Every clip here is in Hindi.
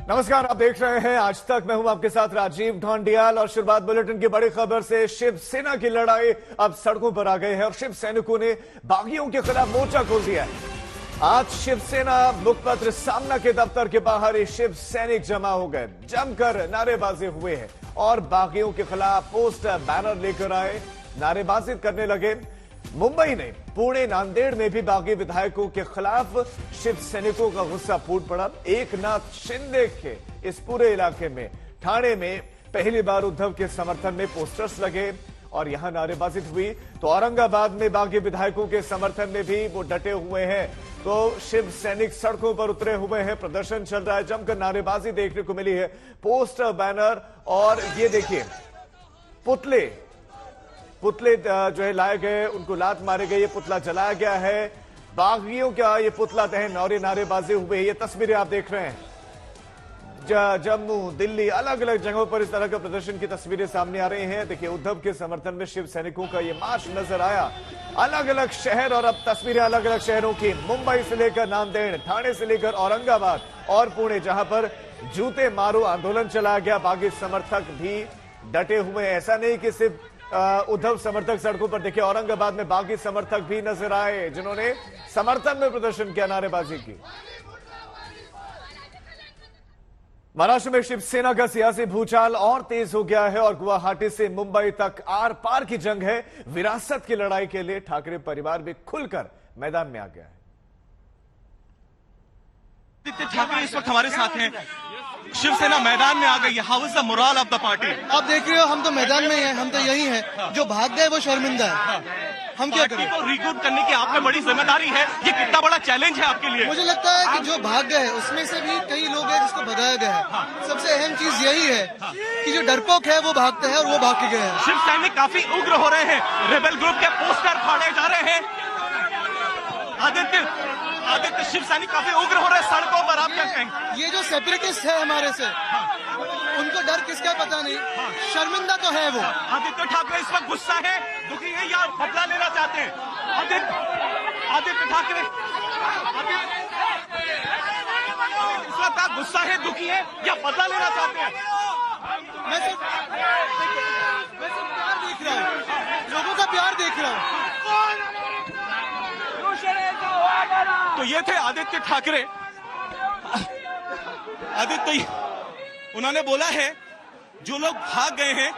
नमस्कार, आप देख रहे हैं आज तक। मैं हूं आपके साथ राजीव ढोंडियाल और शुरुआत बुलेटिन की बड़ी खबर से। शिवसेना की लड़ाई अब सड़कों पर आ गई है और शिव सैनिकों ने बागियों के खिलाफ मोर्चा खोल दिया है। आज शिवसेना मुखपत्र सामना के दफ्तर के बाहर ही शिव सैनिक जमा हो गए, जमकर नारेबाजी हुए हैं और बागियों के खिलाफ पोस्टर बैनर लेकर आए, नारेबाजी करने लगे। मुंबई ने पुणे नांदेड़ में भी बागी विधायकों के खिलाफ शिव सैनिकों का गुस्सा फूट पड़ा। एकनाथ शिंदे के इस पूरे इलाके में ठाणे में पहली बार उद्धव के समर्थन में पोस्टर्स लगे और यहां नारेबाजी हुई। तो औरंगाबाद में बागी विधायकों के समर्थन में भी वो डटे हुए हैं। तो शिव सैनिक सड़कों पर उतरे हुए हैं, प्रदर्शन चल रहा है, जमकर नारेबाजी देखने को मिली है, पोस्टर बैनर और ये देखिए पुतले जो है लाए गए, उनको लात मारे गए, ये पुतला जलाया गया है। बागियों का ये पुतला दहन और नारेबाजी हुए, ये तस्वीरें आप देख रहे हैं। जम्मू, दिल्ली, अलग अलग जगहों पर इस तरह का प्रदर्शन की तस्वीरें सामने आ रही हैं। देखिए, उद्धव के समर्थन में शिव सैनिकों का ये मार्च नजर आया। अलग अलग शहर और अब तस्वीरें अलग अलग शहरों की, मुंबई से लेकर नांदेड़, ठाणे से लेकर औरंगाबाद और पुणे, जहां पर जूते मारो आंदोलन चलाया गया। बागी समर्थक भी डटे हुए हैं। ऐसा नहीं कि सिर्फ उद्धव समर्थक सड़कों पर, देखिए औरंगाबाद में बागी समर्थक भी नजर आए जिन्होंने समर्थन में प्रदर्शन किया, नारेबाजी की। महाराष्ट्र में शिवसेना का सियासी भूचाल और तेज हो गया है और गुवाहाटी से मुंबई तक आर पार की जंग है। विरासत की लड़ाई के लिए ठाकरे परिवार भी खुलकर मैदान में आ गया है। आदित्य ठाकरे इस वक्त हमारे साथ हैं। शिवसेना मैदान में आ गई है। How is the moral of the party? आप देख रहे हो, हम तो मैदान में ही हैं, हम तो यही हैं। जो भाग गए वो शर्मिंदा है। हम क्या करें? पार्टी को रिग्रुप करने की आप में बड़ी जिम्मेदारी है। ये कितना बड़ा चैलेंज है आपके लिए? मुझे लगता है कि जो भाग गए उसमें से भी कई लोग हैं जिसको भगाया गया है। सबसे अहम चीज यही है कि जो डरपोक है वो भागते हैं और वो भाग के गए हैं। शिव सैनिक काफी उग्र हो रहे हैं, रेबेल ग्रुप के पोस्टर फाड़े जा रहे हैं। आदित्य शिव सैनिक काफी उग्र हो रहे हैं सड़कों पर, आप क्या कहेंगे? ये जो सेपरेटिस्ट है हमारे से, उनको डर किसका पता नहीं, शर्मिंदा तो है वो। आदित्य ठाकरे इस वक्त गुस्सा है, दुखी है या बदला लेना चाहते हैं? आदित्य ठाकरे इस वक्त आप गुस्सा है, दुखी है या बदला लेना चाहते हैं? मैं सिर्फ प्यार देख रहा हूँ, लोगों का प्यार देख रहा हूँ। तो ये थे आदित्य ठाकरे। आदित्य, उन्होंने बोला है जो लोग भाग गए हैं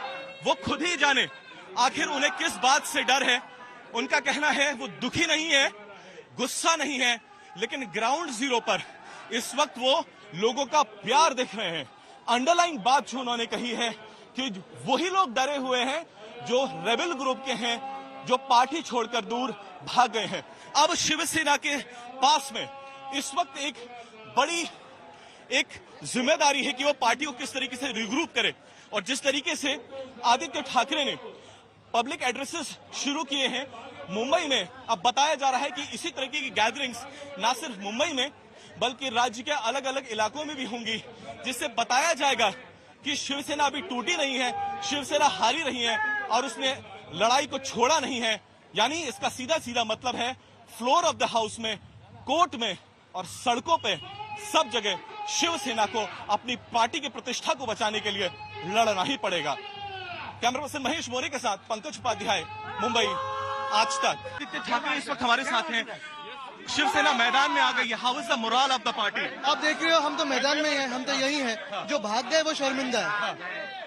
वो खुद ही जाने आखिर उन्हें किस बात से डर है। उनका कहना है वो दुखी नहीं है, गुस्सा नहीं है, लेकिन ग्राउंड जीरो पर इस वक्त वो लोगों का प्यार देख रहे हैं। अंडरलाइन बात जो उन्होंने कही है कि वही लोग डरे हुए हैं जो रेबेल ग्रुप के हैं, जो पार्टी छोड़कर दूर भाग गए हैं। अब शिवसेना के पास में इस वक्त एक जिम्मेदारी है कि वो पार्टी को किस तरीके से रिग्रुप करे। और जिस तरीके से आदित्य ठाकरे ने पब्लिक एड्रेसेस शुरू किए हैं मुंबई में, अब बताया जा रहा है कि इसी तरीके की गैदरिंग्स ना सिर्फ मुंबई में बल्कि राज्य के अलग अलग इलाकों में भी होंगी, जिससे बताया जाएगा कि शिवसेना अभी टूटी नहीं है, शिवसेना हारी रही है और उसने लड़ाई को छोड़ा नहीं है। यानी इसका सीधा सीधा मतलब है फ्लोर ऑफ द हाउस में, कोर्ट में और सड़कों पे सब जगह शिवसेना को अपनी पार्टी की प्रतिष्ठा को बचाने के लिए लड़ना ही पड़ेगा। कैमरा पर्सन महेश मोरे के साथ पंकज उपाध्याय, मुंबई, आज तक। आदित्य ठाकरे इस वक्त हमारे साथ हैं। शिवसेना मैदान में आ गई है। How is the moral of the party? आप देख रहे हो, हम तो मैदान में ही हैं, हम तो यही हैं। जो भाग गए वो शर्मिंदा है।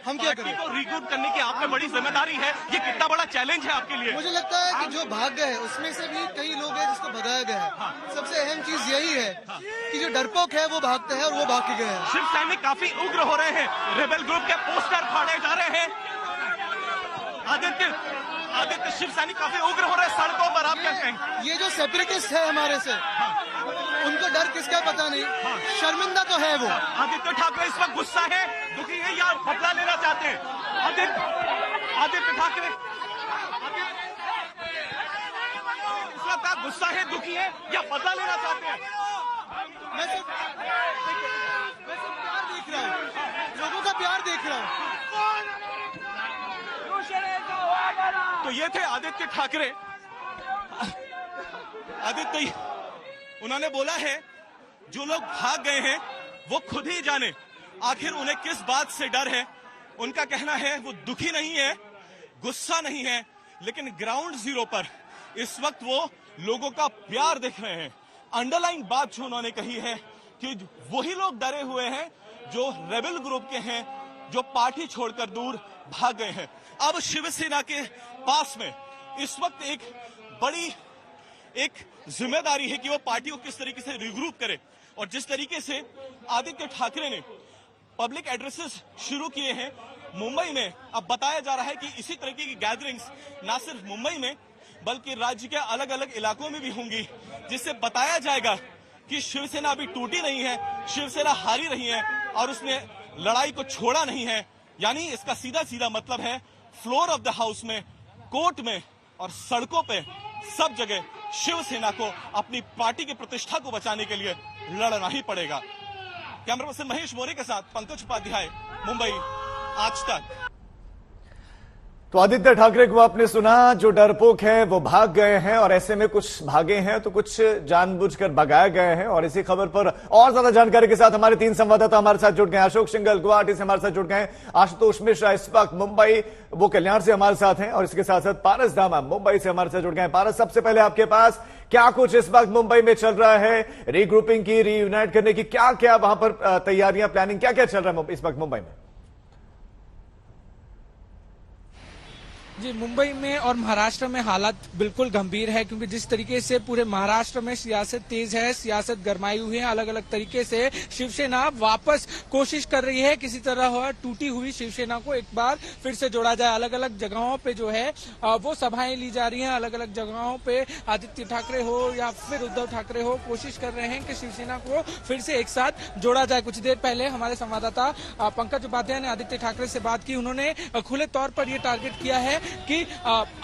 हम क्या करें? पार्टी को रिग्रुप करने की आप में बड़ी जिम्मेदारी है। ये कितना बड़ा चैलेंज है आपके लिए? मुझे लगता है कि जो भाग गए उसमें से भी कई लोग हैं जिसको भगाया गया है। सबसे अहम चीज यही है कि जो डरपोक है वो भागते हैं और वो भाग के गए हैं। शिव सैनिक काफी उग्र हो रहे हैं, रेबेल ग्रुप के पोस्टर फाड़े जा रहे हैं। आदित्य शिव सैनिक काफी उग्र हो रहे हैं सड़कों पर, आप क्या कहेंगे? ये जो सेपरेटिस्ट है हमारे से, उनको डर किसका पता नहीं, शर्मिंदा तो है वो। आदित्य ठाकरे इस वक्त गुस्सा है, दुखी है या बदला लेना चाहते हैं? आदित्य ठाकरे इस वक्त आप गुस्सा है, दुखी है या बदला लेना चाहते हैं? मैं सिर्फ प्यार देख रहा हूँ, लोगों का प्यार देख रहा हूँ। तो ये थे आदित्य ठाकरे। आदित्य, उन्होंने बोला है जो लोग भाग गए हैं वो खुद ही जाने आखिर उन्हें किस बात से डर है। उनका कहना है वो दुखी नहीं है, गुस्सा नहीं है, लेकिन ग्राउंड जीरो पर इस वक्त वो लोगों का प्यार देख रहे हैं। अंडरलाइन बात जो उन्होंने कही है कि वही लोग डरे हुए हैं जो रेबेल ग्रुप के हैं, जो पार्टी छोड़कर दूर भाग गए हैं। अब शिवसेना के पास में इस वक्त एक बड़ी जिम्मेदारी है कि वो पार्टी को किस तरीके से रिग्रुप करे। और जिस तरीके से आदित्य ठाकरे ने पब्लिक एड्रेसेस शुरू किए हैं मुंबई में, अब बताया जा रहा है कि इसी तरीके की गैदरिंग्स ना सिर्फ मुंबई में बल्कि राज्य के अलग अलग इलाकों में भी होंगी, जिससे बताया जाएगा कि शिवसेना अभी टूटी नहीं है, शिवसेना हारी रही है और उसने लड़ाई को छोड़ा नहीं है। यानी इसका सीधा सीधा मतलब है फ्लोर ऑफ द हाउस में, कोर्ट में और सड़कों पे सब जगह शिवसेना को अपनी पार्टी की प्रतिष्ठा को बचाने के लिए लड़ना ही पड़ेगा। कैमरा पर्सन महेश मोरे के साथ पंकज उपाध्याय, मुंबई, आज तक। तो आदित्य ठाकरे को आपने सुना, जो डरपोक है वो भाग गए हैं और ऐसे में कुछ भागे हैं तो कुछ जानबूझकर भगाए गए हैं। और इसी खबर पर और ज्यादा जानकारी के साथ हमारे 3 संवाददाता हमारे साथ जुड़ गए। अशोक सिंघल गुवाहाटी से हमारे साथ जुड़ गए, आशुतोष मिश्रा इस वक्त मुंबई वो कल्याण से हमारे साथ हैं और इसके साथ साथ पारस धामा मुंबई से हमारे साथ जुड़ गए। पारस, सबसे पहले आपके पास क्या कुछ इस वक्त मुंबई में चल रहा है, रीग्रुपिंग की, रीयूनाइट करने की क्या क्या वहां पर तैयारियां, प्लानिंग क्या क्या चल रहा है इस वक्त मुंबई में? जी, मुंबई में और महाराष्ट्र में हालात बिल्कुल गंभीर है, क्योंकि जिस तरीके से पूरे महाराष्ट्र में सियासत तेज है, सियासत गरमाई हुई है। अलग अलग तरीके से शिवसेना वापस कोशिश कर रही है किसी तरह टूटी हुई शिवसेना को एक बार फिर से जोड़ा जाए। अलग अलग जगहों पे जो है वो सभाएं ली जा रही हैं। अलग अलग जगहों पे आदित्य ठाकरे हो या फिर उद्धव ठाकरे हो कोशिश कर रहे हैं कि शिवसेना को फिर से एक साथ जोड़ा जाए। कुछ देर पहले हमारे संवाददाता पंकज उपाध्याय ने आदित्य ठाकरे से बात की। उन्होंने खुले तौर पर ये टारगेट किया है कि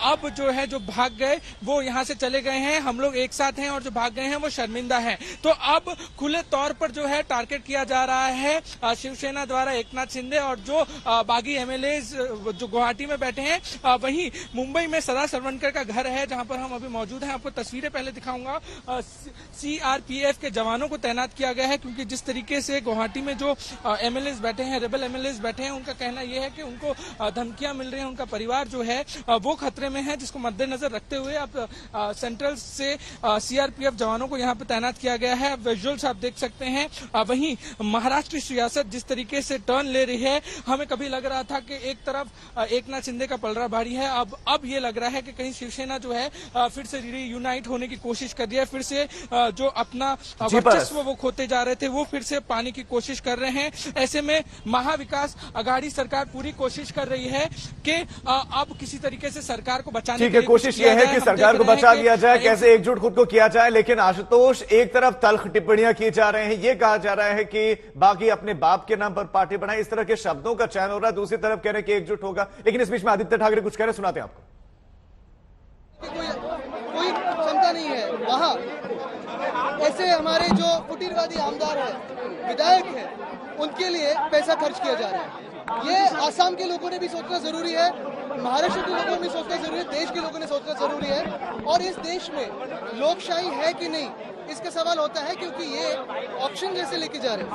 अब जो है जो भाग गए वो यहाँ से चले गए हैं, हम लोग एक साथ हैं, और जो भाग गए हैं वो शर्मिंदा हैं। तो अब खुले तौर पर जो है टारगेट किया जा रहा है शिवसेना द्वारा एकनाथ शिंदे और जो बागी एमएलए जो गुवाहाटी में बैठे हैं। वहीं मुंबई में सदा सरवणकर का घर है जहां पर हम अभी मौजूद हैं। आपको तस्वीरें पहले दिखाऊंगा। सीआरपीएफ के जवानों को तैनात किया गया है, क्योंकि जिस तरीके से गुवाहाटी में जो एमएलए बैठे हैं, रेबेल एमएलए बैठे हैं, उनका कहना यह है कि उनको धमकियां मिल रही हैं, उनका परिवार जो है वो खतरे में है, जिसको मद्देनजर रखते हुए अब सेंट्रल से सीआरपीएफ जवानों को यहाँ पे तैनात किया गया है। विजुअल्स आप देख सकते हैं। वहीं महाराष्ट्र सियासत जिस तरीके से टर्न ले रही है, हमें कभी लग रहा था कि एक तरफ एकनाथ शिंदे का पलड़ा भारी है, अब ये लग रहा है कि कहीं शिवसेना जो है फिर से रीयूनाइट होने की कोशिश कर रही है, फिर से जो अपना वर्चस्व वो खोते जा रहे थे वो फिर से पाने की कोशिश कर रहे हैं। ऐसे में महाविकास अघाड़ी सरकार पूरी कोशिश कर रही है कि अब किसी तरीके से सरकार को बचाने ठीक है, कोशिश यह है कि सरकार को बचा लिया जाए, कैसे एकजुट खुद को किया जाए। लेकिन आशुतोष, एक तरफ तल्ख टिप्पणियां की जा रहे हैं, यह कहा जा रहा है कि बाकी अपने बाप के नाम पर पार्टी बनाए, इस तरह के शब्दों का चयन हो रहा है। दूसरी तरफ कह रहे हैं कि एकजुट होगा, लेकिन इस बीच में आदित्य ठाकरे कुछ कह रहे, सुनाते हैं आपको। कोई क्षमता नहीं है वहाँ, ऐसे हमारे जो फुटीरवादी आमदार है, विधायक है, उनके लिए पैसा खर्च किया जा रहा है। ये आसाम के लोगों ने भी सोचना जरूरी है, महाराष्ट्र के लोगों ने भी सोचना जरूरी है, देश के लोगों ने सोचना जरूरी है। और इस देश में लोकशाही है कि नहीं, इसका सवाल होता है, क्योंकि ये ऑप्शन जैसे लेके जा रहे हैं।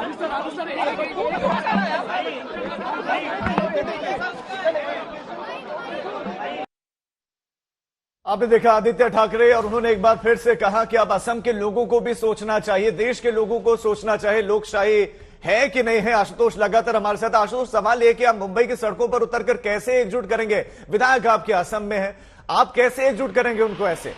आपने देखा आदित्य ठाकरे, और उन्होंने एक बार फिर से कहा कि अब असम के लोगों को भी सोचना चाहिए, देश के लोगों को सोचना चाहिए, लोकशाही है कि नहीं है। आशुतोष लगातार हमारे साथ। आशुतोष, सवाल यह कि आप मुंबई की सड़कों पर उतरकर कैसे एकजुट करेंगे? विधायक आपके असम में है, आप कैसे एकजुट करेंगे उनको? ऐसे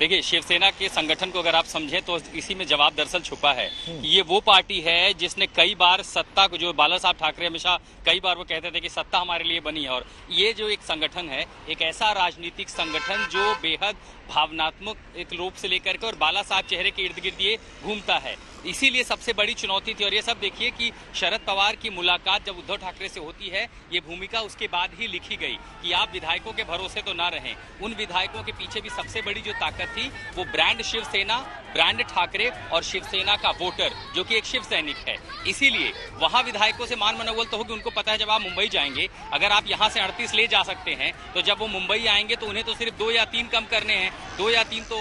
देखिए, शिवसेना के संगठन को अगर आप समझें तो इसी में जवाब दरअसल छुपा है। ये वो पार्टी है जिसने कई बार सत्ता को, जो बाला साहब ठाकरे हमेशा कई बार वो कहते थे कि सत्ता हमारे लिए बनी है, और ये जो एक संगठन है, एक ऐसा राजनीतिक संगठन जो बेहद भावनात्मक एक रूप से लेकर के और बाला साहब चेहरे के इर्द गिर्द ये घूमता है। इसीलिए सबसे बड़ी चुनौती थी। और ये सब देखिए कि शरद पवार की मुलाकात जब उद्धव ठाकरे से होती है, ये भूमिका उसके बाद ही लिखी गई कि आप विधायकों के भरोसे तो ना रहें। उन विधायकों के पीछे भी सबसे बड़ी जो ताकत थी वो ब्रांड शिवसेना, ब्रांड ठाकरे और शिवसेना का वोटर, जो कि एक शिव सैनिक है। इसीलिए वहां विधायकों से मान मनोबल तो होगी। उनको पता है जब आप मुंबई जाएंगे, अगर आप यहां से 38 ले जा सकते हैं, तो जब वो मुंबई आएंगे तो उन्हें तो सिर्फ 2 या 3 कम करने हैं। 2 या 3 तो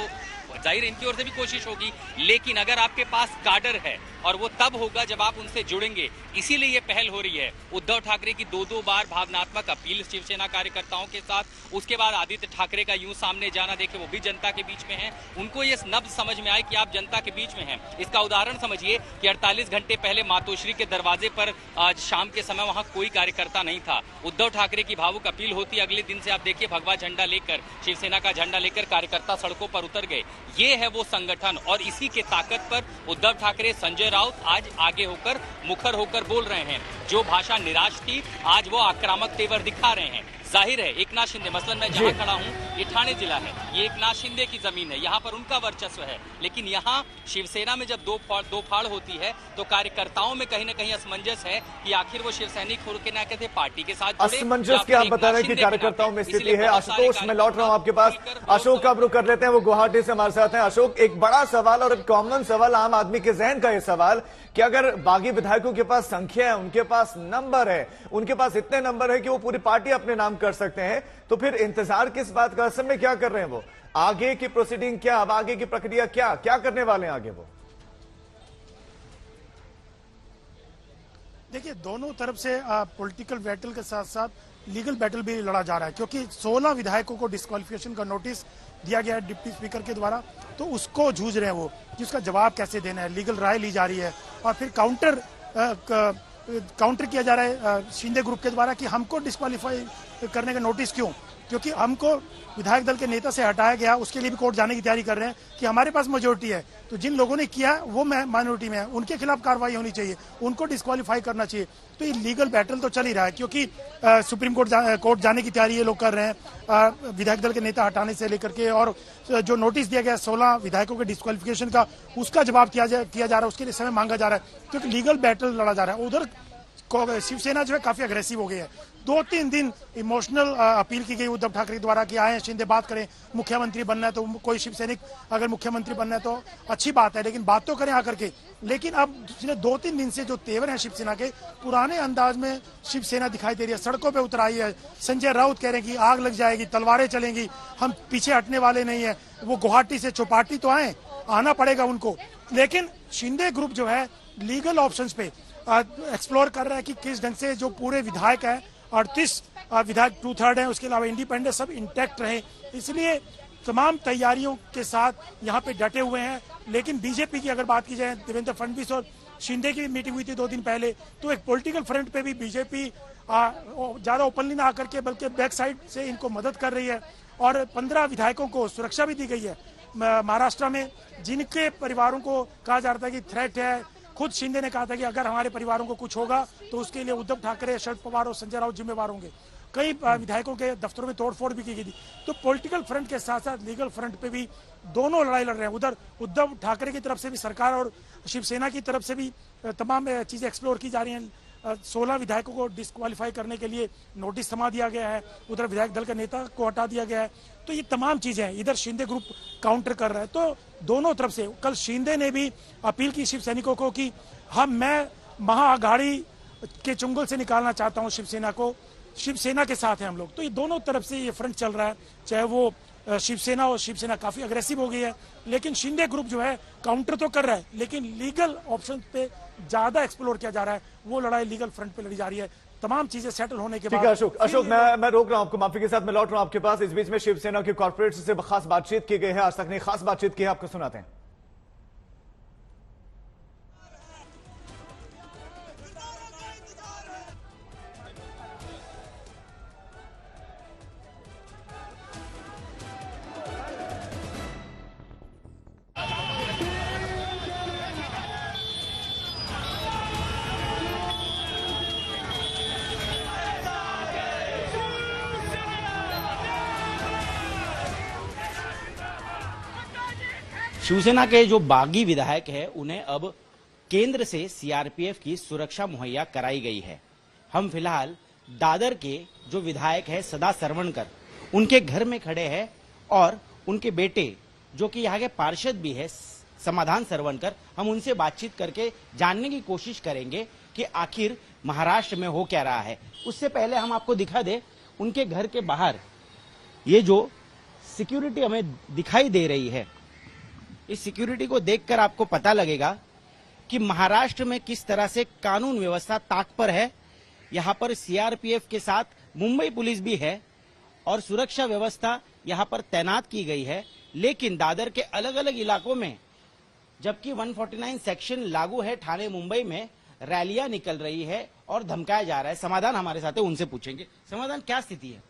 जाहिर इनकी ओर से भी कोशिश होगी, लेकिन अगर आपके पास काडर है और वो तब होगा जब आप उनसे जुड़ेंगे, इसीलिए ये पहल हो रही है। उद्धव ठाकरे की दो बार भावनात्मक अपील शिवसेना कार्यकर्ताओं के साथ, उसके बाद आदित्य ठाकरे का यूं सामने जाना, देखे वो भी जनता के बीच में है, उनको ये नब्ज समझ में आए कि आप जनता के बीच में हैं। इसका उदाहरण समझिए कि 48 घंटे पहले मातोश्री के दरवाजे पर आज शाम के समय वहां कोई कार्यकर्ता नहीं था। उद्धव ठाकरे की भावुक अपील होती, अगले दिन से आप देखिए भगवा झंडा लेकर, शिवसेना का झंडा लेकर कार्यकर्ता सड़कों पर उतर गए। ये है वो संगठन और इसी के ताकत पर उद्धव ठाकरे, संजय राउत आज आगे होकर, मुखर होकर बोल रहे हैं। जो भाषा निराश थी, आज वो आक्रामक तेवर दिखा रहे हैं। जाहिर है एकनाथ शिंदे, मसलन मैं जहां खड़ा हूं, ये ठाणे जिला है, ये एकनाथ शिंदे की जमीन है, यहाँ पर उनका वर्चस्व है। लेकिन यहाँ शिवसेना में जब दो फाड़ होती है तो कार्यकर्ताओं में कहीं ना कहीं असमंजस है कि आखिर वो शिव सैनिक होकर ना कहते पार्टी के साथ जुड़े। असमंजस क्या आप बता रहे हैं कि कार्यकर्ताओं में स्थिति है। आशुतोष, मैं लौट रहा हूं आपके पास। अशोक का रुख कर लेते हैं, वो गुवाहाटी से हमारे साथ हैं। अशोक, एक बड़ा सवाल और एक कॉमन सवाल आम आदमी के जहन का, ये सवाल कि अगर बागी विधायकों के पास संख्या है, उनके पास नंबर है, उनके पास इतने नंबर है कि वो पूरी पार्टी अपने नाम कर सकते हैं, तो फिर इंतजार किस बात का? असल में क्या कर रहे हैं वो? आगे की प्रोसीडिंग क्या, अब आगे की प्रक्रिया क्या क्या करने वाले हैं आगे वो? देखिए, दोनों तरफ से पॉलिटिकल बैटल के साथ साथ लीगल बैटल भी लड़ा जा रहा है, क्योंकि 16 विधायकों को डिस्क्वालिफिकेशन का नोटिस दिया गया है डिप्टी स्पीकर के द्वारा, तो उसको जूझ रहे हैं वो कि उसका जवाब कैसे देना है। लीगल राय ली जा रही है और फिर काउंटर किया जा रहा है शिंदे ग्रुप के द्वारा कि हमको डिस्क्वालीफाई करने का नोटिस क्यों, क्योंकि हमको विधायक दल के नेता से हटाया गया, उसके लिए भी कोर्ट जाने की तैयारी कर रहे हैं कि हमारे पास मेजोरिटी है, तो जिन लोगों ने किया वो माइनॉरिटी में है, उनके खिलाफ कार्रवाई होनी चाहिए, उनको डिस्क्वालीफाई करना चाहिए। तो ये लीगल बैटल तो चल ही रहा है, क्योंकि सुप्रीम कोर्ट जाने की तैयारी ये लोग कर रहे हैं विधायक दल के नेता हटाने से लेकर के, और जो नोटिस दिया गया 16 विधायकों के डिस्क्वालिफिकेशन का, उसका जवाब किया जा रहा है, उसके लिए समय मांगा जा रहा है, क्योंकि लीगल बैटल लड़ा जा रहा है। उधर शिवसेना जो है काफी अग्रेसिव हो गई है। 2-3 दिन इमोशनल अपील की गई उद्धव ठाकरे द्वारा कि आए शिंदे बात करें, मुख्यमंत्री बनना है तो कोई शिव सैनिक अगर मुख्यमंत्री बनना है तो अच्छी बात है, लेकिन बात तो करें आकर के। लेकिन अब पिछले 2-3 दिन से जो तेवर है शिवसेना के, पुराने अंदाज में शिवसेना दिखाई दे रही है, सड़कों पे उतर आई है। संजय राउत कह रहे हैं कि आग लग जाएगी, तलवारें चलेंगी, हम पीछे हटने वाले नहीं है। वो गुवाहाटी से चौपाटी तो आना पड़ेगा उनको, लेकिन शिंदे ग्रुप जो है लीगल ऑप्शंस पे एक्सप्लोर कर रहा है कि किस ढंग से जो पूरे विधायक है, 38 विधायक 2/3 है, उसके अलावा इंडिपेंडेंट सब इंटैक्ट रहे, इसलिए तमाम तैयारियों के साथ यहाँ पे डटे हुए हैं। लेकिन बीजेपी की अगर बात की जाए, देवेंद्र फडणवीस और शिंदे की मीटिंग हुई थी 2 दिन पहले, तो एक पॉलिटिकल फ्रंट पे भी बीजेपी ज्यादा ओपनली ना आकर के बल्कि बैक साइड से इनको मदद कर रही है, और 15 विधायकों को सुरक्षा भी दी गई है महाराष्ट्र में, जिनके परिवारों को कहा जा रहा था कि थ्रेट है। खुद शिंदे ने कहा था कि अगर हमारे परिवारों को कुछ होगा तो उसके लिए उद्धव ठाकरे, शरद पवार और संजय राउत जिम्मेवार होंगे। कई विधायकों के दफ्तरों में तोड़फोड़ भी की गई थी। तो पॉलिटिकल फ्रंट के साथ साथ लीगल फ्रंट पे भी दोनों लड़ाई लड़ रहे हैं। उधर उद्धव ठाकरे की तरफ से भी, सरकार और शिवसेना की तरफ से भी तमाम चीजें एक्सप्लोर की जा रही हैं। 16 विधायकों को डिस्क्वालीफाई करने के लिए नोटिस थमा दिया गया है, उधर विधायक दल के नेता को हटा दिया गया है। तो ये तमाम चीजें हैं, इधर शिंदे ग्रुप काउंटर कर रहा है। तो दोनों तरफ से कल शिंदे ने भी अपील की शिव सैनिकों को कि मैं महाअघाड़ी के चुंगल से निकालना चाहता हूं शिवसेना को, शिवसेना के साथ है हम लोग। तो ये दोनों तरफ से ये फ्रंट चल रहा है, चाहे वो शिवसेना, और शिवसेना काफी अग्रेसिव हो गई है, लेकिन शिंदे ग्रुप जो है काउंटर तो कर रहा है, लेकिन लीगल ऑप्शन पे ज्यादा एक्सप्लोर किया जा रहा है। वो लड़ाई लीगल फ्रंट पे लड़ी जा रही है। तमाम चीजें सेटल होने के बाद। ठीक है अशोक, मैं रोक रहा हूं आपको, माफी के साथ मैं लौट रहा हूं आपके पास। इस बीच में शिवसेना के कॉर्पोरेट से खास बातचीत की गई है, आज तक ने खास बातचीत की है, आपको सुनाते हैं। शिवसेना के जो बागी विधायक है, उन्हें अब केंद्र से सीआरपीएफ की सुरक्षा मुहैया कराई गई है। हम फिलहाल दादर के जो विधायक है सदा सरवणकर, उनके घर में खड़े हैं, और उनके बेटे जो कि यहाँ के पार्षद भी है समाधान सरवणकर, हम उनसे बातचीत करके जानने की कोशिश करेंगे कि आखिर महाराष्ट्र में हो क्या रहा है। उससे पहले हम आपको दिखा दे, उनके घर के बाहर ये जो सिक्योरिटी हमें दिखाई दे रही है, इस सिक्योरिटी को देखकर आपको पता लगेगा कि महाराष्ट्र में किस तरह से कानून व्यवस्था ताक पर है। यहाँ पर सीआरपीएफ के साथ मुंबई पुलिस भी है और सुरक्षा व्यवस्था यहाँ पर तैनात की गई है। लेकिन दादर के अलग अलग इलाकों में जबकि 149 सेक्शन लागू है, ठाणे मुंबई में रैलियां निकल रही है और धमकाया जा रहा है। समाधान हमारे साथ है, उनसे पूछेंगे। समाधान, क्या स्थिति है?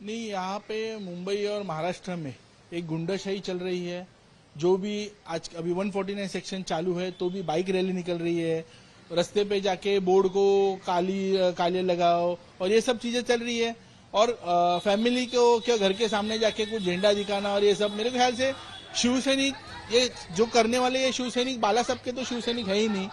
नहीं, यहाँ पे मुंबई और महाराष्ट्र में एक गुंडाशाही चल रही है। जो भी आज अभी 149 सेक्शन चालू है तो भी बाइक रैली निकल रही है, रास्ते पे जाके बोर्ड को काले लगाओ और ये सब चीजें चल रही है। और फैमिली को क्या घर के सामने जाके कुछ झंडा दिखाना और ये सब, मेरे ख्याल से शिवसैनिक ये जो करने वाले ये शिवसैनिक बाला साहब के तो शिवसैनिक है ही नहीं।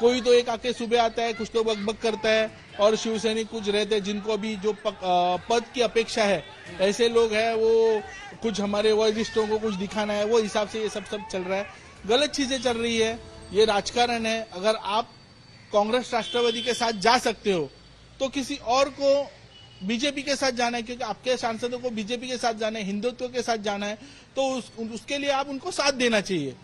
कोई तो एक आके सुबह आता है, कुछ तो बकबक करता है और शिवसैनिक कुछ रहते हैं जिनको अभी जो पद की अपेक्षा है, ऐसे लोग हैं वो कुछ हमारे वरिष्ठों को कुछ दिखाना है, वो हिसाब से ये सब चल रहा है। गलत चीजें चल रही है, ये राजकारण है। अगर आप कांग्रेस राष्ट्रवादी के साथ जा सकते हो तो किसी और को बीजेपी के साथ जाना है, क्योंकि आपके सांसदों को बीजेपी के साथ जाना है, हिंदुत्व के साथ जाना है, तो उसके लिए आप उनको साथ देना चाहिए।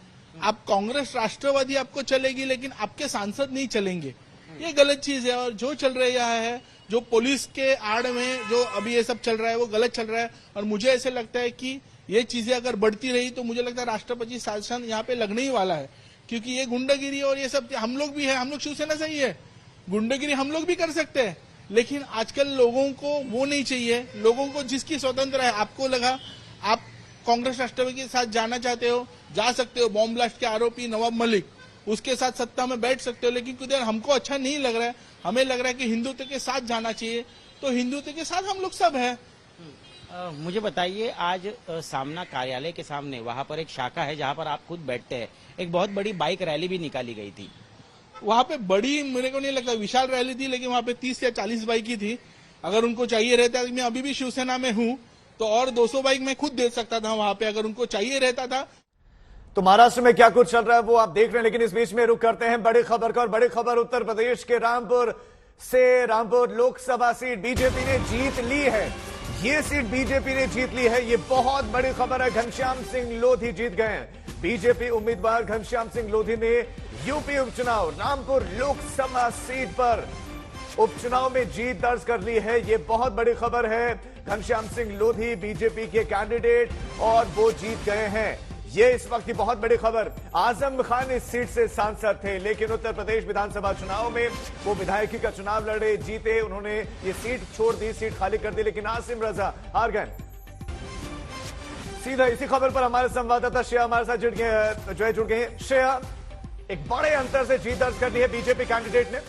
आप कांग्रेस राष्ट्रवादी आपको चलेगी लेकिन आपके सांसद नहीं चलेंगे, ये गलत चीज है। और जो चल रहा है, जो पुलिस के आड़ में जो अभी ये सब चल रहा है वो गलत चल रहा है। और मुझे ऐसे लगता है कि ये चीजें अगर बढ़ती रही तो मुझे लगता है राष्ट्रपति शासन यहाँ पे लगने ही वाला है, क्योंकि ये गुंडागिरी और ये सब हम लोग भी है, हम लोग शिवसेना से ही है, गुंडागिरी हम लोग भी कर सकते हैं। लेकिन आजकल लोगों को वो नहीं चाहिए, लोगों को जिसकी स्वतंत्र है। आपको लगा आप कांग्रेस राष्ट्रवादी के साथ जाना चाहते हो, जा सकते हो। बॉम्ब ब्लास्ट के आरोपी नवाब मलिक, उसके साथ सत्ता में बैठ सकते हो, लेकिन कुछ हमको अच्छा नहीं लग रहा है। हमें लग रहा है कि हिंदुत्व के साथ जाना चाहिए, तो हिंदुत्व के साथ हम लोग सब है। मुझे बताइए, आज सामना कार्यालय के सामने वहां पर एक शाखा है जहां पर आप खुद बैठते हैं, एक बहुत बड़ी बाइक रैली भी निकाली गई थी। वहां पे बड़ी मेरे को नहीं लगता विशाल रैली थी, लेकिन वहां पे 30 या 40 बाइक ही थी। अगर उनको चाहिए रहता, मैं अभी भी शिवसेना में हूं, तो और 200 बाइक मैं खुद दे सकता था वहां पे, अगर उनको चाहिए रहता था। तो महाराष्ट्र में क्या कुछ चल रहा है वो आप देख रहे हैं, लेकिन इस बीच में रुक करते हैं बड़ी खबर का। और बड़ी खबर उत्तर प्रदेश के रामपुर से। रामपुर लोकसभा सीट बीजेपी ने जीत ली है, ये सीट बीजेपी ने जीत ली है, ये बहुत बड़ी खबर है। घनश्याम सिंह लोधी जीत गए हैं। बीजेपी उम्मीदवार घनश्याम सिंह लोधी ने यूपी उपचुनाव रामपुर लोकसभा सीट पर उपचुनाव में जीत दर्ज कर ली है, ये बहुत बड़ी खबर है। घनश्याम सिंह लोधी बीजेपी के कैंडिडेट और वो जीत गए हैं, ये इस वक्त की बहुत बड़ी खबर। आजम खान इस सीट से सांसद थे, लेकिन उत्तर प्रदेश विधानसभा चुनाव में वो विधायकी का चुनाव लड़े, जीते, उन्होंने ये सीट छोड़ दी, सीट खाली कर दी, लेकिन आसिम रजा हार गए। सीधा इसी खबर पर हमारे संवाददाता श्रेया हमारे साथ जुड़ गए हैं। श्रेया, एक बड़े अंतर से जीत दर्ज कर दी है बीजेपी कैंडिडेट ने।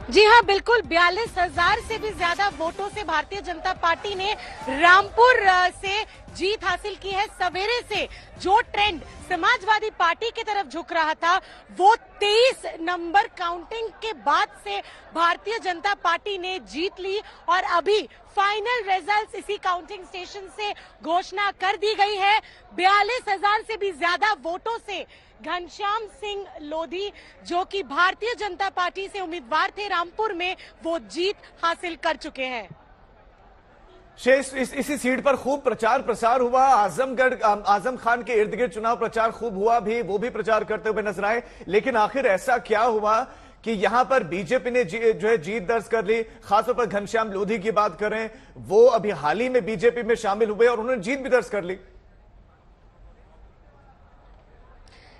जी हाँ, बिल्कुल 42,000 से भी ज्यादा वोटों से भारतीय जनता पार्टी ने रामपुर से जीत हासिल की है। सवेरे से जो ट्रेंड समाजवादी पार्टी की तरफ झुक रहा था, वो 23 नंबर काउंटिंग के बाद से भारतीय जनता पार्टी ने जीत ली और अभी फाइनल रिजल्ट्स इसी काउंटिंग स्टेशन से घोषणा कर दी गई है। 42,000 से भी ज्यादा वोटों से घनश्याम सिंह लोधी, जो कि भारतीय जनता पार्टी से उम्मीदवार थे रामपुर में, वो जीत हासिल कर चुके हैं। शेष इसी सीट पर खूब प्रचार प्रसार हुआ। आजम खान के इर्द गिर्द चुनाव प्रचार खूब हुआ भी, वो भी प्रचार करते हुए नजर आए। लेकिन आखिर ऐसा क्या हुआ कि यहां पर बीजेपी ने जो है जीत दर्ज कर ली। खासतौर पर घनश्याम लोधी की बात करें, वो अभी हाल ही में बीजेपी में शामिल हुए और उन्होंने जीत भी दर्ज कर ली।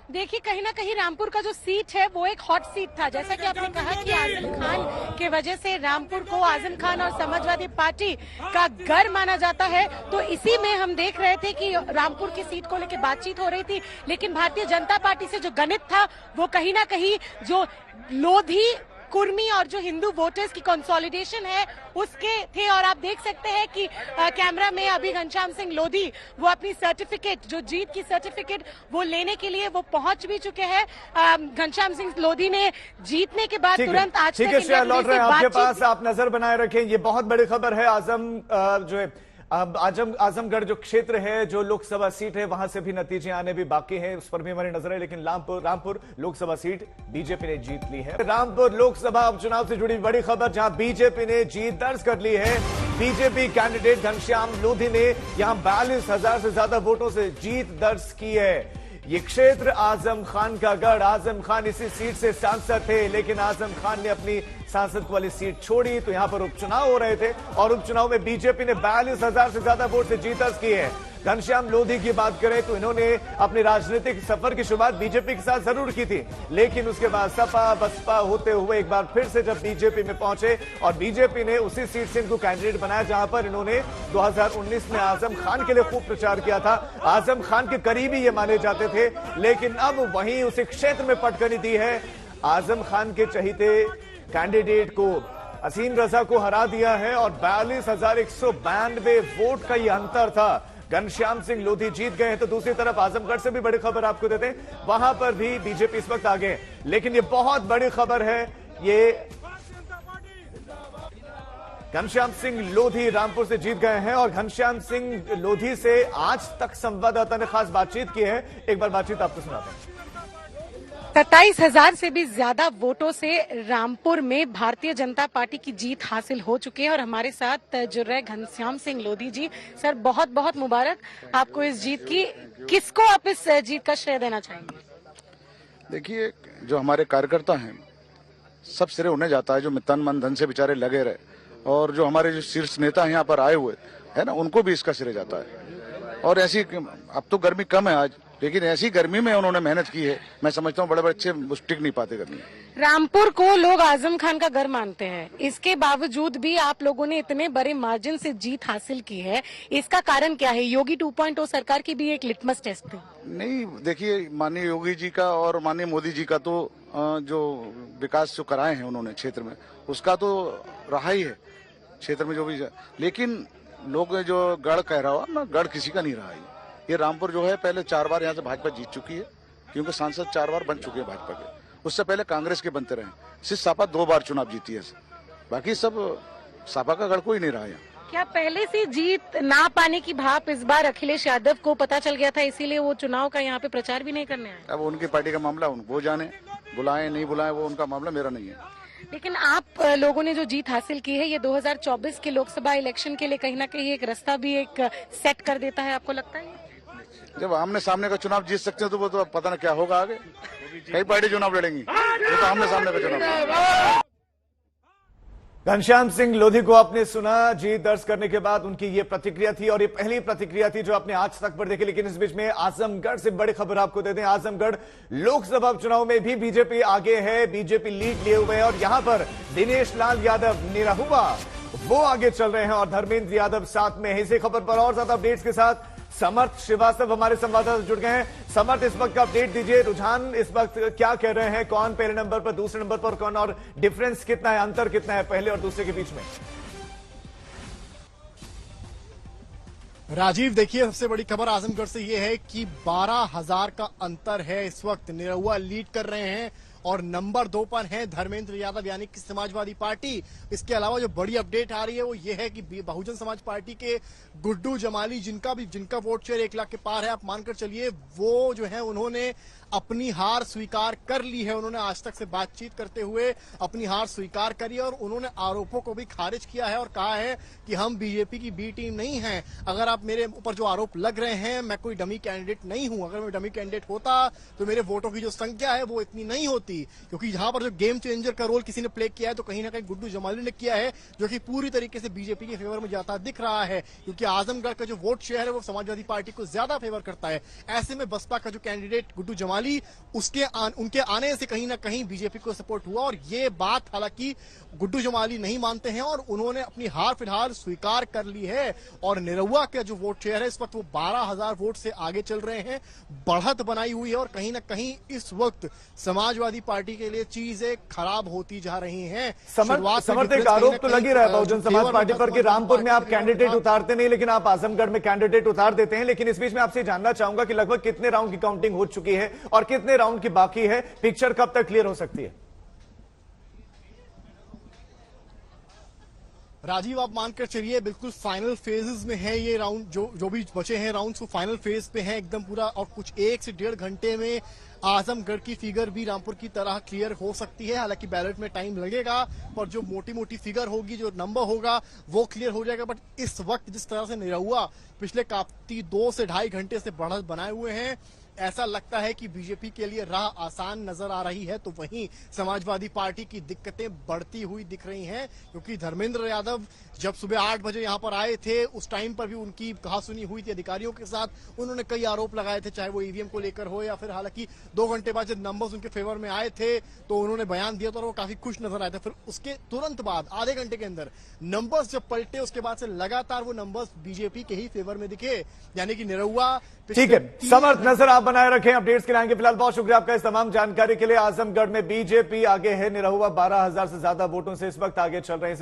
देखिए, कहीं ना कहीं रामपुर का जो सीट है वो एक हॉट सीट था। जैसा कि आपने कहा कि आजम खान के वजह से रामपुर को आजम खान और समाजवादी पार्टी का घर माना जाता है, तो इसी में हम देख रहे थे कि रामपुर की सीट को लेकर बातचीत हो रही थी। लेकिन भारतीय जनता पार्टी से जो गणित था वो कहीं ना कहीं जो लोधी, कुर्मी और जो हिंदू वोटर्स की कंसोलिडेशन है उसके थे। और आप देख सकते हैं कि कैमरा में अभी घनश्याम सिंह लोधी वो अपनी सर्टिफिकेट, जो जीत की सर्टिफिकेट, वो लेने के लिए वो पहुंच भी चुके हैं। घनश्याम सिंह लोधी ने जीतने के बाद तुरंत आज लौट रहे हैं आपके पास, आप नजर बनाए रखें। ये बहुत बड़ी खबर है। आजम जो है अब आजमगढ़ जो क्षेत्र है, जो लोकसभा सीट है, वहां से भी नतीजे आने भी बाकी हैं, उस पर भी हमारी नजर है। लेकिन रामपुर लोकसभा सीट बीजेपी ने जीत ली है। रामपुर लोकसभा उपचुनाव से जुड़ी बड़ी खबर, जहां बीजेपी ने जीत दर्ज कर ली है। बीजेपी कैंडिडेट घनश्याम लोधी ने यहां 42,000 से ज्यादा वोटों से जीत दर्ज की है। ये क्षेत्र आजम खान का गढ़, आजम खान इसी सीट से सांसद थे, लेकिन आजम खान ने अपनी सांसद वाली सीट छोड़ी, तो यहां पर उपचुनाव हो रहे थे और उपचुनाव में बीजेपी ने 42,000 से ज्यादा वोट से जीत दर्ज की है। घनश्याम लोधी की बात करें तो इन्होंने अपने राजनीतिक सफर की शुरुआत बीजेपी के साथ जरूर की थी, लेकिन उसके बाद सपा बसपा होते हुए एक बार फिर से जब बीजेपी में पहुंचे और बीजेपी ने उसी सीट से इनको कैंडिडेट बनाया जहां पर इन्होंने 2019 में आजम खान के लिए खूब प्रचार किया था। आजम खान के करीबी ये माने जाते थे, लेकिन अब वहीं उसी क्षेत्र में पटकनी दी है। आजम खान के चहीते कैंडिडेट को असीम रजा को हरा दिया है और 42,192 वोट का यह अंतर था। घनश्याम सिंह लोधी जीत गए हैं। तो दूसरी तरफ आजमगढ़ से भी बड़ी खबर आपको देते हैं, वहां पर भी बीजेपी इस वक्त आगे है, लेकिन ये बहुत बड़ी खबर है। ये घनश्याम सिंह लोधी रामपुर से जीत गए हैं और घनश्याम सिंह लोधी से आज तक संवाददाता ने खास बातचीत की है। एक बार बातचीत आपको सुनाते हैं। 27,000 से भी ज्यादा वोटों से रामपुर में भारतीय जनता पार्टी की जीत हासिल हो चुकी है और हमारे साथ जुड़ रहे घनश्याम सिंह लोधी जी। सर, बहुत बहुत मुबारक आपको इस जीत की। किसको आप इस जीत का श्रेय देना चाहेंगे? देखिए, जो हमारे कार्यकर्ता हैं सब सिरे उन्हें जाता है, जो तन मन धन से बेचारे लगे रहे, और जो हमारे जो शीर्ष नेता हैं यहाँ पर आए हुए है ना, उनको भी इसका श्रेय जाता है। और ऐसी, अब तो गर्मी कम है आज, लेकिन ऐसी गर्मी में उन्होंने मेहनत की है। मैं समझता हूँ बड़े अच्छे टिक नहीं पाते गर्मी। रामपुर को लोग आजम खान का घर मानते हैं, इसके बावजूद भी आप लोगों ने इतने बड़े मार्जिन से जीत हासिल की है, इसका कारण क्या है? योगी 2.0 सरकार की भी एक लिटमस टेस्ट थी। नहीं, देखिए, माननीय योगी जी का और माननीय मोदी जी का तो जो विकास जो कराए हैं उन्होंने क्षेत्र में, उसका तो रहा ही है क्षेत्र में जो भी। लेकिन लोग जो गढ़ कह रहा हो ना, गढ़ किसी का नहीं रहा है। ये रामपुर जो है पहले 4 बार यहाँ से भाजपा जीत चुकी है, क्योंकि सांसद 4 बार बन चुके हैं भाजपा के। उससे पहले कांग्रेस के बनते रहे। सिर्फ सपा 2 बार चुनाव जीती है, बाकी सब सपा का गढ़ कोई नहीं रहा है। क्या पहले से जीत ना पाने की भाप इस बार अखिलेश यादव को पता चल गया था, इसीलिए वो चुनाव का यहाँ पे प्रचार भी नहीं करने आए? अब उनकी पार्टी का मामला वो जाने, बुलाए नहीं बुलाए वो उनका मामला, मेरा नहीं है। लेकिन आप लोगों ने जो जीत हासिल की है, ये 2024 के लोकसभा इलेक्शन के लिए कहीं ना कहीं एक रास्ता भी एक सेट कर देता है, आपको लगता है? जब आमने सामने का चुनाव जीत सकते हैं तो वो तो पता ना क्या होगा आगे। कई पार्टी चुनाव लड़ेंगी, वो तो आमने सामने का चुनाव। घनश्याम सिंह लोधी को आपने सुना, जीत दर्ज करने के बाद उनकी ये प्रतिक्रिया थी और ये पहली प्रतिक्रिया थी जो आपने आज तक पर देखी। लेकिन इस बीच में आजमगढ़ से बड़ी खबर आपको देते हैं। आजमगढ़ लोकसभा चुनाव में भी बीजेपी आगे है, बीजेपी लीड लिए हुए है और यहां पर दिनेश लाल यादव निरहुआ वो आगे चल रहे हैं और धर्मेंद्र यादव साथ में है। इसी खबर पर और ज्यादा अपडेट्स के साथ समर्थ श्रीवास्तव हमारे संवाददाता जुड़ गए हैं। समर्थ, इस वक्त का अपडेट दीजिए, रुझान इस वक्त क्या कह रहे हैं, कौन पहले नंबर पर, दूसरे नंबर पर कौन, और डिफरेंस कितना है, अंतर कितना है पहले और दूसरे के बीच में? राजीव, देखिए, सबसे बड़ी खबर आजमगढ़ से ये है कि 12,000 का अंतर है। इस वक्त निरहुआ लीड कर रहे हैं और नंबर 2 पर है धर्मेंद्र यादव यानी कि समाजवादी पार्टी। इसके अलावा जो बड़ी अपडेट आ रही है वो ये है कि बहुजन समाज पार्टी के गुड्डू जमाली, जिनका वोट शेयर 1 लाख के पार है, आप मानकर चलिए, वो जो है उन्होंने अपनी हार स्वीकार कर ली है। उन्होंने आज तक से बातचीत करते हुए अपनी हार स्वीकार करी और उन्होंने आरोपों को भी खारिज किया है और कहा है कि हम बीजेपी की बी टीम नहीं हैं। अगर आप मेरे ऊपर जो आरोप लग रहे हैं, मैं कोई डमी कैंडिडेट नहीं हूं। अगर मैं डमी कैंडिडेट होता तो मेरे वोटों की जो संख्या है वो इतनी नहीं होती, क्योंकि यहाँ पर जो गेम चेंजर का रोल किसी ने प्ले किया है तो कहीं ना कहीं गुड्डू जमाली ने किया है, जो कि पूरी तरीके से बीजेपी के फेवर में जाता दिख रहा है, क्योंकि आजमगढ़ का जो वोट शेयर है वो समाजवादी पार्टी को ज्यादा फेवर करता है। ऐसे में बसपा का जो कैंडिडेट गुड्डू जमाली, उनके आने से कहीं ना कहीं बीजेपी को सपोर्ट हुआ और ये बात हालांकि गुड्डू जमाली नहीं मानते हैं और उन्होंने अपनी हार फिलहाल स्वीकार कर ली है। और निरहुआ का जो वोट शेयर है इस वक्त वो 12,000 वोट से आगे चल रहे हैं, बढ़त बनाई हुई है और कहीं ना कहीं इस वक्त समाजवादी पार्टी के लिए चीजें खराब होती जा रही हैं। समर्थ, एक आरोप तो लग ही रहा है बहुजन समाज पार्टी पर कि रामपुर में आप कैंडिडेट उतारते नहीं, लेकिन आप आजमगढ़ में कैंडिडेट उतार देते हैं। लेकिन इस बीच में आपसे जानना चाहूंगा कि लगभग कितने राउंड की काउंटिंग हो चुकी है और कितने राउंड की बाकी है, पिक्चर कब तक क्लियर हो सकती है? राजीव, आप मानकर चलिए बिल्कुल फाइनल फेजेस में है ये राउंड, जो भी बचे हैं राउंड्स वो फाइनल फेज पे हैं एकदम पूरा, और कुछ 1 से 1.5 घंटे में आजमगढ़ की फिगर भी रामपुर की तरह क्लियर हो सकती है। हालांकि बैलेट में टाइम लगेगा, पर जो मोटी मोटी फिगर होगी, जो नंबर होगा वो क्लियर हो जाएगा। बट इस वक्त जिस तरह से निरहुआ पिछले काफी 2 से 2.5 घंटे से बढ़त बनाए हुए हैं, ऐसा लगता है कि बीजेपी के लिए राह आसान नजर आ रही है। तो वहीं समाजवादी पार्टी की दिक्कतें बढ़ती हुई दिख रही हैं, क्योंकि धर्मेंद्र यादव जब सुबह 8 बजे यहां पर आए थे उस टाइम पर भी उनकी कहासुनी हुई थी अधिकारियों के साथ। उन्होंने कई आरोप लगाए थे, चाहे वो ईवीएम को लेकर हो या फिर हालांकि 2 घंटे बाद जब नंबर्स उनके फेवर में आए थे तो उन्होंने बयान दिया था और वो काफी खुश नजर आए थे। फिर उसके तुरंत बाद आधे घंटे के अंदर नंबर्स जब पलटे, उसके बाद से लगातार वो नंबर्स बीजेपी के ही फेवर में दिखे, यानी कि निरहुआ। ठीक है, समर्थ नजर आप बनाए रखें, अपडेट्स के लिए आएंगे। फिलहाल बहुत शुक्रिया आपका इस तमाम जानकारी के लिए। आजमगढ़ में बीजेपी आगे है, निरहुआ 12,000 से ज्यादा वोटों से इस वक्त आगे चल रहे हैं।